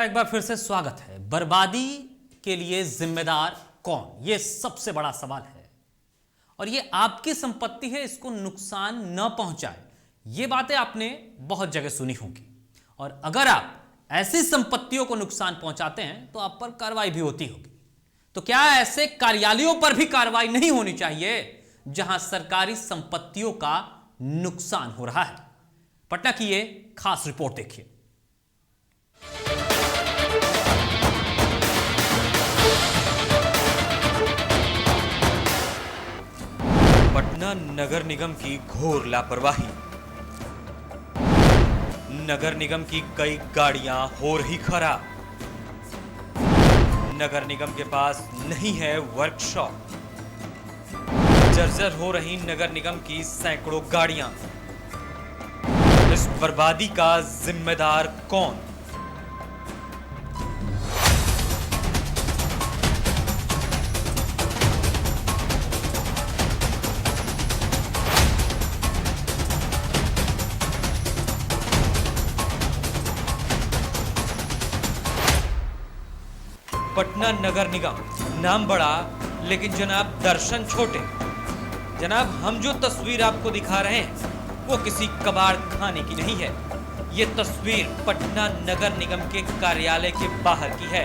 एक बार फिर से स्वागत है। बर्बादी के लिए जिम्मेदार कौन, यह सबसे बड़ा सवाल है। और यह आपकी संपत्ति है, इसको नुकसान न पहुंचाए, यह बातें आपने बहुत जगह सुनी होंगी। और अगर आप ऐसी संपत्तियों को नुकसान पहुंचाते हैं तो आप पर कार्रवाई भी होती होगी। तो क्या ऐसे कार्यालयों पर भी कार्रवाई नहीं होनी चाहिए जहां सरकारी संपत्तियों का नुकसान हो रहा है? पटना की यह खास रिपोर्ट देखिए। पटना नगर निगम की घोर लापरवाही। नगर निगम की कई गाड़ियां हो रही खराब। नगर निगम के पास नहीं है वर्कशॉप। जर्जर हो रही नगर निगम की सैकड़ों गाड़ियां। इस बर्बादी का जिम्मेदार कौन? पटना नगर निगम नाम बड़ा लेकिन जनाब दर्शन छोटे। जनाब, हम जो तस्वीर आपको दिखा रहे हैं वो किसी कबाड़ खाने की नहीं है। ये तस्वीर पटना नगर निगम के कार्यालय के बाहर की है,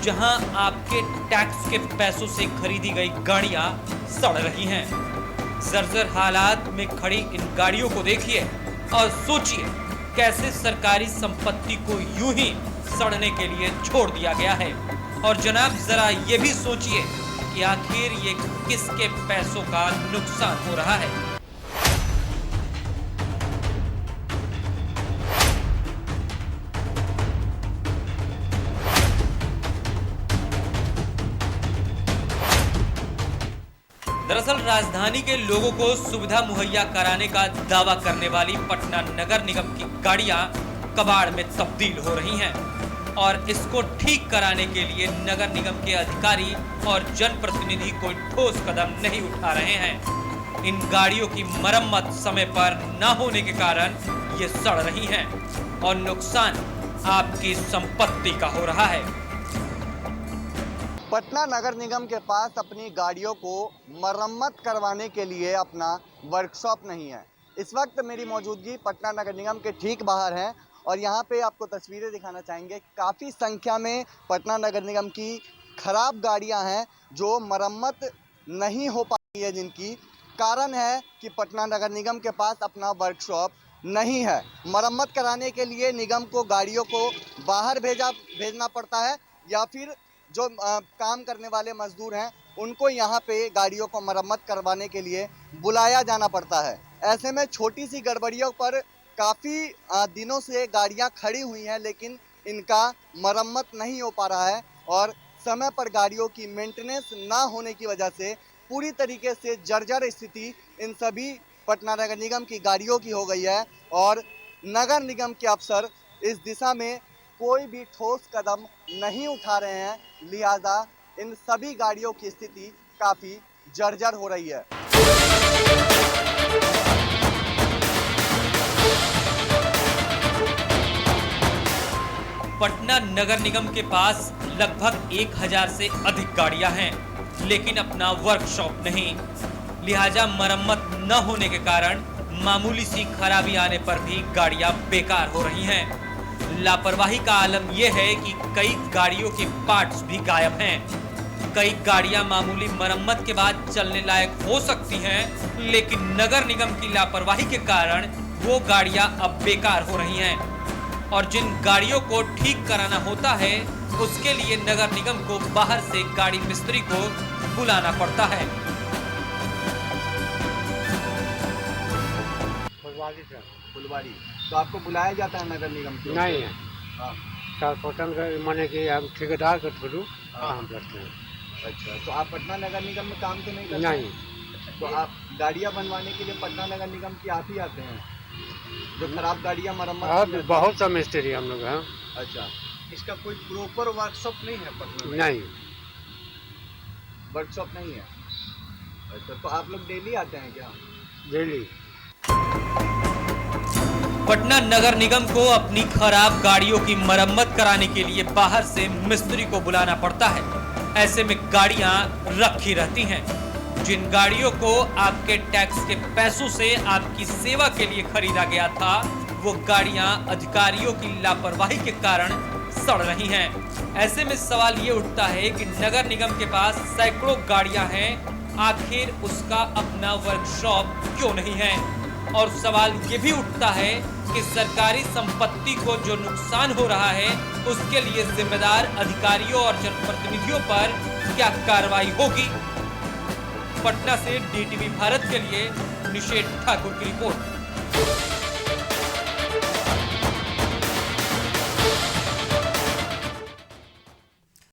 जहां आपके टैक्स के पैसों से खरीदी गई गाड़ियां सड़ रही हैं। जर्जर हालात में खड़ी इन गाड़ियों को देखिए और सोचिए कैसे सरकारी संपत्ति को यूं ही सड़ने के लिए छोड़ दिया गया है। और जनाब, जरा ये भी सोचिए कि आखिर ये किसके पैसों का नुकसान हो रहा है। दरअसल राजधानी के लोगों को सुविधा मुहैया कराने का दावा करने वाली पटना नगर निगम की गाड़ियां कबाड़ में तब्दील हो रही हैं। और इसको ठीक कराने के लिए नगर निगम के अधिकारी और जनप्रतिनिधि कोई ठोस कदम नहीं उठा रहे हैं। इन गाड़ियों की मरम्मत समय पर न होने के कारण ये सड़ रही हैं और नुकसान आपकी संपत्ति का हो रहा है। पटना नगर निगम के पास अपनी गाड़ियों को मरम्मत करवाने के लिए अपना वर्कशॉप नहीं है। इस वक्त मेरी मौजूदगी पटना नगर निगम के ठीक बाहर है और यहाँ पे आपको तस्वीरें दिखाना चाहेंगे। काफ़ी संख्या में पटना नगर निगम की खराब गाड़ियाँ हैं जो मरम्मत नहीं हो पाई है, जिनकी कारण है कि पटना नगर निगम के पास अपना वर्कशॉप नहीं है। मरम्मत कराने के लिए निगम को गाड़ियों को बाहर भेजना पड़ता है या फिर जो काम करने वाले मजदूर हैं उनको यहाँ पे गाड़ियों को मरम्मत करवाने के लिए बुलाया जाना पड़ता है। ऐसे में छोटी सी गड़बड़ियों पर काफ़ी दिनों से गाड़ियाँ खड़ी हुई हैं, लेकिन इनका मरम्मत नहीं हो पा रहा है और समय पर गाड़ियों की मेंटेनेंस ना होने की वजह से पूरी तरीके से जर्जर स्थिति इन सभी पटना नगर निगम की गाड़ियों की हो गई है। और नगर निगम के अफसर इस दिशा में कोई भी ठोस कदम नहीं उठा रहे हैं, लिहाजा इन सभी गाड़ियों की स्थिति काफ़ी जर्जर हो रही है। पटना नगर निगम के पास लगभग 1000 से अधिक गाड़ियां हैं, लेकिन अपना वर्कशॉप नहीं। लिहाजा मरम्मत न होने के कारण मामूली सी खराबी आने पर भी गाड़ियां बेकार हो रही हैं। लापरवाही का आलम यह है कि कई गाड़ियों के पार्ट्स भी गायब हैं। कई गाड़ियां मामूली मरम्मत के बाद चलने लायक हो सकती हैं, लेकिन नगर निगम की लापरवाही के कारण वो गाड़ियां अब बेकार हो रही हैं। और जिन गाड़ियों को ठीक कराना होता है उसके लिए नगर निगम को बाहर से गाड़ी मिस्त्री को बुलाना पड़ता है। फुलवाड़ी तो आपको बुलाया जाता है नगर निगम से? नहीं है। हाँ। कारपोरेशन का माने कि हम ठेकेदार के थ्रू काम करते हैं। अच्छा, तो आप पटना नगर निगम में काम तो नहीं करते? नहीं। तो आप गाड़ियाँ बनवाने के लिए पटना नगर निगम की आप ही आते हैं जो खराब गाड़ियाँ मरम्मत? अब बहुत सा मिस्त्री हम लोग हैं। अच्छा, इसका कोई प्रॉपर वर्कशॉप नहीं है पटना में? नहीं, वर्कशॉप नहीं है। अच्छा, तो आप लोग डेली आते हैं क्या? डेली। पटना नगर निगम को अपनी खराब गाड़ियों की मरम्मत कराने के लिए बाहर से मिस्त्री को बुलाना पड़ता है। ऐसे में गाड़ियां रखी रहती हैं। जिन गाड़ियों को आपके टैक्स के पैसों से आपकी सेवा के लिए खरीदा गया था, वो गाड़ियां अधिकारियों की लापरवाही के कारण सड़ रही हैं। ऐसे में सवाल ये उठता है कि नगर निगम के पास सैकड़ों गाड़ियां हैं, आखिर उसका अपना वर्कशॉप क्यों नहीं है? और सवाल ये भी उठता है कि सरकारी संपत्ति को जो नुकसान हो रहा है, उसके लिए जिम्मेदार अधिकारियों और जनप्रतिनिधियों पर क्या कार्रवाई होगी? पटना से डीटीवी भारत के लिए निषेध ठाकुर की रिपोर्ट।